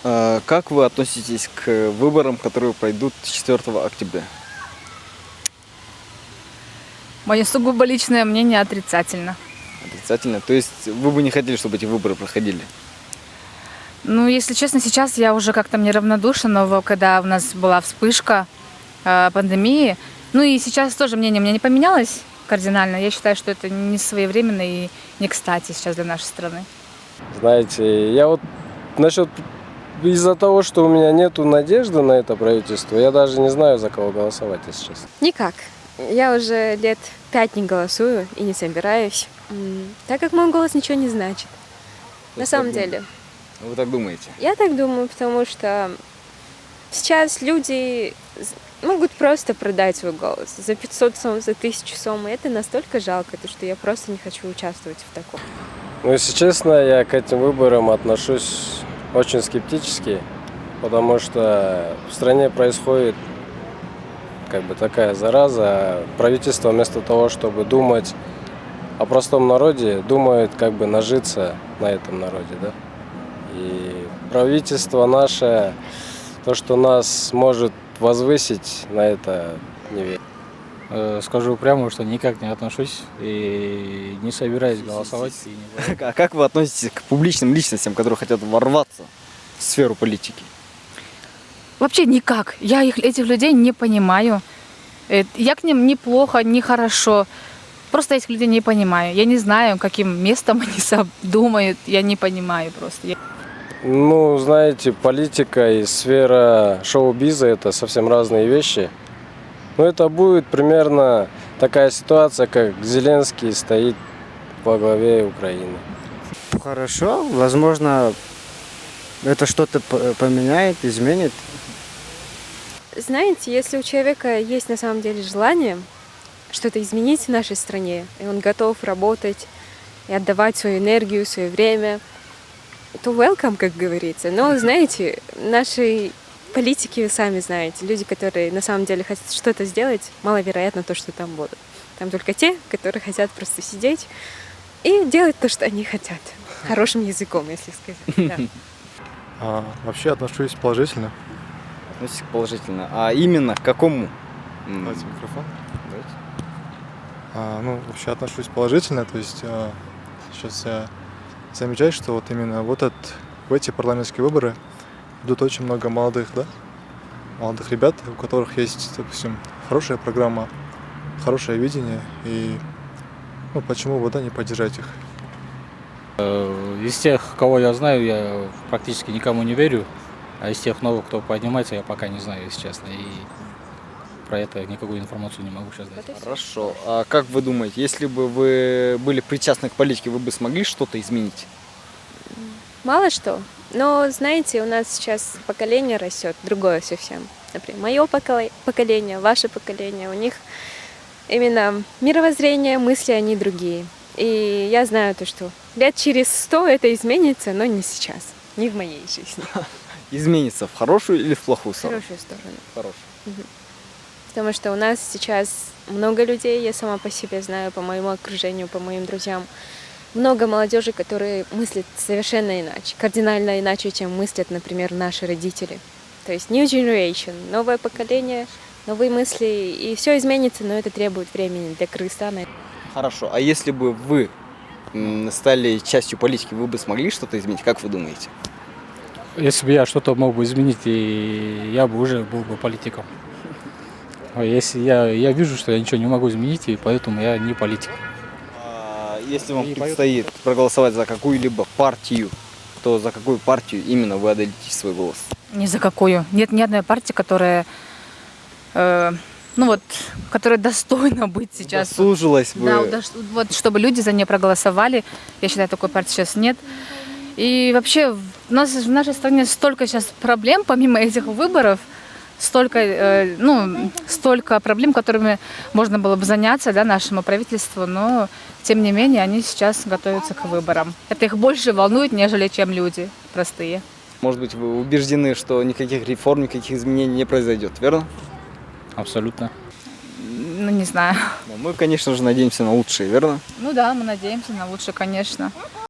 Как вы относитесь к выборам, которые пройдут 4 октября? Мое сугубо личное мнение отрицательно. Отрицательно? То есть вы бы не хотели, чтобы эти выборы проходили? Ну, если честно, сейчас я уже как-то мне равнодушна, но когда у нас была вспышка пандемии, ну и сейчас тоже мнение у меня не поменялось кардинально. Я считаю, что это не своевременно и не кстати сейчас для нашей страны. Знаете, я вот насчет из-за того, что у меня нету надежды на это правительство, я даже не знаю, за кого голосовать, если честно. Никак. Я уже лет 5 не голосую и не собираюсь, так как мой голос ничего не значит. На самом деле. Вы так думаете? Я так думаю, потому что сейчас люди могут просто продать свой голос за 500 сом, за 1000 сом, и это настолько жалко, что я просто не хочу участвовать в таком. Ну, если честно, я к этим выборам отношусь очень скептически, потому что в стране происходит такая зараза. Правительство вместо того, чтобы думать о простом народе, думает нажиться на этом народе, да? И правительство наше, то, что нас может возвысить, на это не верю. Скажу прямо, что никак не отношусь и не собираюсь голосовать. А как вы относитесь к публичным личностям, которые хотят ворваться в сферу политики? Вообще никак. Я этих людей не понимаю. Я к ним ни плохо, ни хорошо. Просто этих людей не понимаю. Я не знаю, каким местом они думают. Я не понимаю просто. Ну, знаете, политика и сфера шоу-биза – это совсем разные вещи. Но это будет примерно такая ситуация, как Зеленский стоит во главе Украины. Хорошо, возможно, это что-то поменяет, изменит. Знаете, если у человека есть на самом деле желание что-то изменить в нашей стране, и он готов работать и отдавать свою энергию, свое время, то welcome, как говорится. Но, знаете, наши политики, вы сами знаете, люди, которые на самом деле хотят что-то сделать, маловероятно то, что там будут. Там только те, которые хотят просто сидеть и делать то, что они хотят. Хорошим языком, если сказать. Да. Вообще отношусь положительно. Относитесь положительно. А именно к какому? Давайте микрофон. Давайте. Вообще отношусь положительно. То есть сейчас я замечаю, что вот именно в эти парламентские выборы идут очень много молодых ребят, у которых есть, допустим, хорошая программа, хорошее видение, и почему бы не поддержать их. Из тех, кого я знаю, я практически никому не верю, а из тех новых, кто поднимается, я пока не знаю, если честно, и про это никакую информацию не могу сейчас дать. Хорошо. А как вы думаете, если бы вы были причастны к политике, вы бы смогли что-то изменить? Мало что. Но, знаете, у нас сейчас поколение растет, другое совсем. Например, мое поколение, ваше поколение, у них именно мировоззрение, мысли, они другие. И я знаю то, что лет через 100 это изменится, но не сейчас, не в моей жизни. Изменится в хорошую или в плохую сторону? В хорошую сторону. Хорошую. Потому что у нас сейчас много людей, я сама по себе знаю, по моему окружению, по моим друзьям, много молодежи, которые мыслят совершенно иначе, кардинально иначе, чем мыслят, например, наши родители. То есть new generation, новое поколение, новые мысли, и все изменится, но это требует времени для Кыргызстана. Хорошо. А если бы вы стали частью политики, вы бы смогли что-то изменить? Как вы думаете? Если бы я что-то мог бы изменить, и я бы уже был бы политиком. Если я вижу, что я ничего не могу изменить, и поэтому я не политик. Если вам предстоит проголосовать за какую-либо партию, то за какую партию именно вы отдадите свой голос? Ни за какую. Нет ни одной партии, которая, которая достойна быть сейчас. Дослужилась бы. Да, вот чтобы люди за нее проголосовали. Я считаю, такой партии сейчас нет. И вообще у нас в нашей стране столько сейчас проблем, помимо этих выборов, столько проблем, которыми можно было бы заняться, нашему правительству, но тем не менее они сейчас готовятся к выборам. Это их больше волнует, нежели чем люди простые. Может быть, вы убеждены, что никаких реформ, никаких изменений не произойдет, верно? Абсолютно. Ну, не знаю. Но мы, конечно же, надеемся на лучшее, верно? Ну да, мы надеемся на лучшее, конечно.